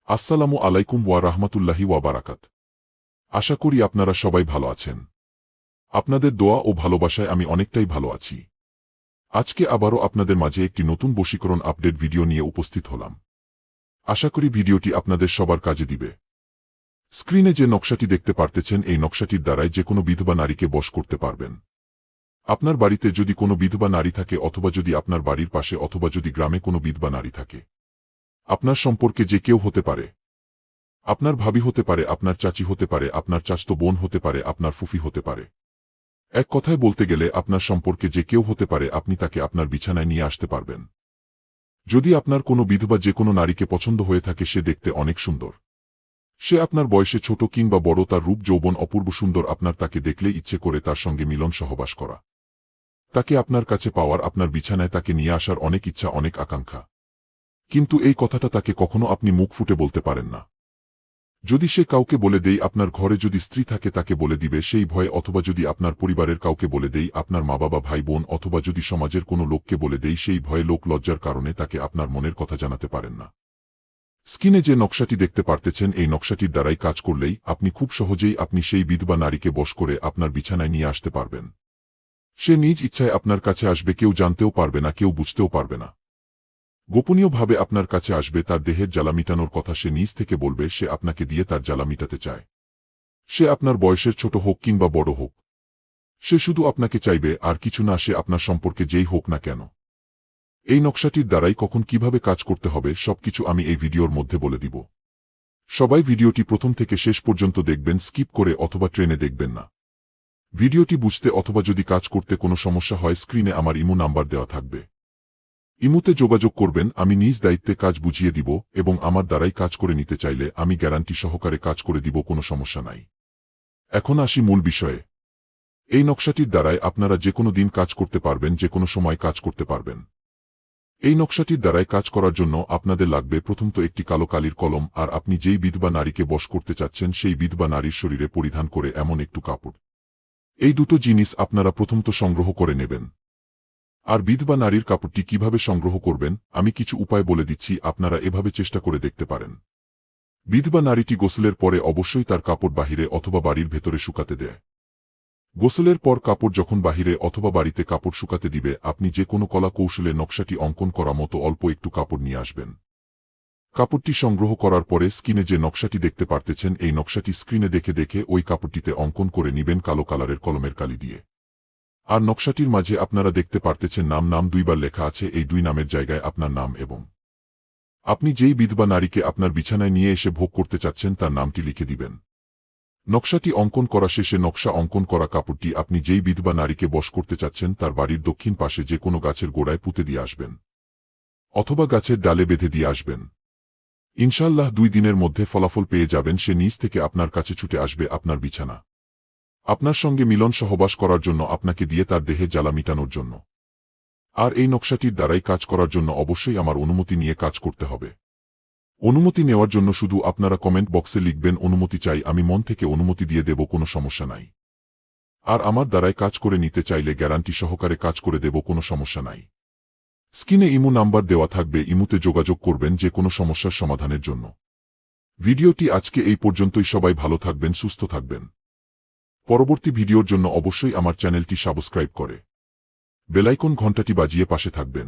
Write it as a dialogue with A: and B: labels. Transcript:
A: আসসালামু আলাইকুম ওয়া রাহমাতুল্লাহি ওয়া বারাকাত। আশা করি আপনারা সবাই ভালো আছেন। আপনাদের দোয়া ও ভালোবাসায় আমি অনেকটাই ভালো আছি। আজকে আবারও আপনাদের মাঝে একটি নতুন বশীকরণ আপডেট ভিডিও নিয়ে উপস্থিত হলাম। আশা করি ভিডিওটি আপনাদের সবার কাজে দিবে। স্ক্রিনে যে নকশাটি দেখতে পারতেছেন, এই নকশাটির দ্বারাই যে কোনো বিধবা নারীকে বশ করতে পারবেন। আপনার বাড়িতে যদি কোনো বিধবা নারী থাকে, অথবা যদি আপনার বাড়ির পাশে অথবা যদি গ্রামে কোনো বিধবা নারী থাকে, আপনার সম্পর্কে যে কেউ হতে পারে। আপনার ভাবি হতে পারে, আপনার চাচি হতে পারে, আপনার চাচতো বোন হতে পারে, আপনার ফুফি হতে পারে। এক কথায় বলতে গেলে আপনার সম্পর্কে যে কেউ হতে পারে, আপনি তাকে আপনার বিছানায় নিয়ে আসতে পারবেন। যদি আপনার কোনো বিধবা যে কোনো নারীকে পছন্দ হয়ে থাকে, সে দেখতে অনেক সুন্দর, সে আপনার বয়সে ছোট কিংবা বড়, তার রূপ যৌবন অপূর্ব সুন্দর, আপনার তাকে দেখলে ইচ্ছে করে তার সঙ্গে মিলন সহবাস করা, তাকে আপনার কাছে পাওয়ার, আপনার বিছানায় তাকে নিয়ে আসার অনেক ইচ্ছা, অনেক আকাঙ্ক্ষা। কিন্তু এই কথাটা তাকে কখনো আপনি মুখ ফুটে বলতে পারেন না। যদি সে কাউকে বলে দেই, আপনার ঘরে যদি স্ত্রী থাকে তাকে বলে দিবে সেই ভয়ে, অথবা যদি আপনার পরিবারের কাউকে বলে দেই, আপনার মা বাবা ভাই বোন, অথবা যদি সমাজের কোনো লোককে বলে দেই, সেই ভয়ে লোক লজ্জার কারণে তাকে আপনার মনের কথা জানাতে পারেন না। স্ক্রিনে যে নকশাটি দেখতে পারতেছেন, এই নকশাটির দ্বারাই কাজ করলেই আপনি খুব সহজেই আপনি সেই বিধবা নারীকে বশ করে আপনার বিছানায় নিয়ে আসতে পারবেন। সে নিজ ইচ্ছায় আপনার কাছে আসবে, কেউ জানতেও পারবে না, কেউ বুঝতেও পারবে না। গোপনীয়ভাবে আপনার কাছে আসবে, তার দেহের জ্বালা মিটানোর কথা সে নিজ থেকে বলবে, সে আপনাকে দিয়ে তার জ্বালা মিটাতে চায়। সে আপনার বয়সের ছোট হোক কিংবা বড় হোক, সে শুধু আপনাকে চাইবে, আর কিছু না, সে আপনার সম্পর্কে যেই হোক না কেন। এই নকশাটির দ্বারাই কখন কিভাবে কাজ করতে হবে সবকিছু আমি এই ভিডিওর মধ্যে বলে দিব। সবাই ভিডিওটি প্রথম থেকে শেষ পর্যন্ত দেখবেন, স্কিপ করে অথবা ট্রেনে দেখবেন না। ভিডিওটি বুঝতে অথবা যদি কাজ করতে কোনো সমস্যা হয়, স্ক্রিনে আমার ইমো নাম্বার দেওয়া থাকবে। ইমোতে যোগাযোগ করবেন, আমি নিজ দায়িত্বে কাজ বুঝিয়ে দিব, এবং আমার দ্বারাই কাজ করে নিতে চাইলে আমি গ্যারান্টি সহকারে কাজ করে দিব, কোনো সমস্যা নাই। এখন আসি মূল বিষয়ে। এই নকশাটির দ্বারাই আপনারা যে কোনো দিন কাজ করতে পারবেন, যে কোনো সময় কাজ করতে পারবেন। এই নকশাটির দ্বারাই কাজ করার জন্য আপনাদের লাগবে প্রথমত একটি কালো কালির কলম, আর আপনি যেই বিধবা নারীকে বশ করতে চাচ্ছেন সেই বিধবা নারীর শরীরে পরিধান করে এমন একটু কাপড়। এই দুটো জিনিস আপনারা প্রথমত সংগ্রহ করে নেবেন। আর বিধবা নারীর কাপড়টি কিভাবে সংগ্রহ করবেন আমি কিছু উপায় বলে দিচ্ছি, আপনারা এভাবে চেষ্টা করে দেখতে পারেন। বিধবা নারীটি গোসলের পরে অবশ্যই তার কাপড় বাহিরে অথবা বাড়ির ভেতরে শুকাতে দেয়। গোসলের পর কাপড় যখন বাহিরে অথবা বাড়িতে কাপড় শুকাতে দিবে, আপনি যে কোনো কলা কৌশলে নকশাটি অঙ্কন করা মতো অল্প একটু কাপড় নিয়ে আসবেন। কাপড়টি সংগ্রহ করার পরে স্ক্রিনে যে নকশাটি দেখতে পারতেছেন, এই নকশাটি স্ক্রিনে দেখে দেখে ওই কাপড়টিতে অঙ্কন করে নিবেন কালো কালারের কলমের কালি দিয়ে। আর নকশাটির মাঝে আপনারা দেখতে পারতেছেন নাম দুইবার লেখা আছে, এই দুই নামের জায়গায় আপনার নাম এবং আপনি যেই বিধবা নারীকে আপনার বিছানায় নিয়ে এসে ভোগ করতে চাচ্ছেন তার নামটি লিখে দিবেন। নকশাটি অঙ্কন করা শেষে নকশা অঙ্কন করা কাপড়টি আপনি যেই বিধবা নারীকে বশ করতে চাচ্ছেন তার বাড়ির দক্ষিণ পাশে যে কোনো গাছের গোড়ায় পুঁতে দিয়ে আসবেন, অথবা গাছের ডালে বেঁধে দিয়ে আসবেন। ইনশাল্লাহ 2 দিনের মধ্যে ফলাফল পেয়ে যাবেন, সে নিজ থেকে আপনার কাছে ছুটে আসবে আপনার বিছানা, আপনার সঙ্গে মিলন সহবাস করার জন্য, আপনাকে দিয়ে তার দেহে জ্বালা মিটানোর জন্য। আর এই নকশাটির দ্বারাই কাজ করার জন্য অবশ্যই আমার অনুমতি নিয়ে কাজ করতে হবে। অনুমতি নেওয়ার জন্য শুধু আপনারা কমেন্ট বক্সে লিখবেন অনুমতি চাই, আমি মন থেকে অনুমতি দিয়ে দেব, কোনো সমস্যা নাই। আর আমার দ্বারাই কাজ করে নিতে চাইলে গ্যারান্টি সহকারে কাজ করে দেব, কোনো সমস্যা নাই। স্ক্রিনে ইমো নাম্বার দেওয়া থাকবে, ইমোতে যোগাযোগ করবেন যে কোনো সমস্যার সমাধানের জন্য। ভিডিওটি আজকে এই পর্যন্তই, সবাই ভালো থাকবেন, সুস্থ থাকবেন। পরবর্তী ভিডিওর জন্য অবশ্যই আমার চ্যানেলটি সাবস্ক্রাইব করে বেলাইকন ঘণ্টাটি বাজিয়ে পাশে থাকবেন।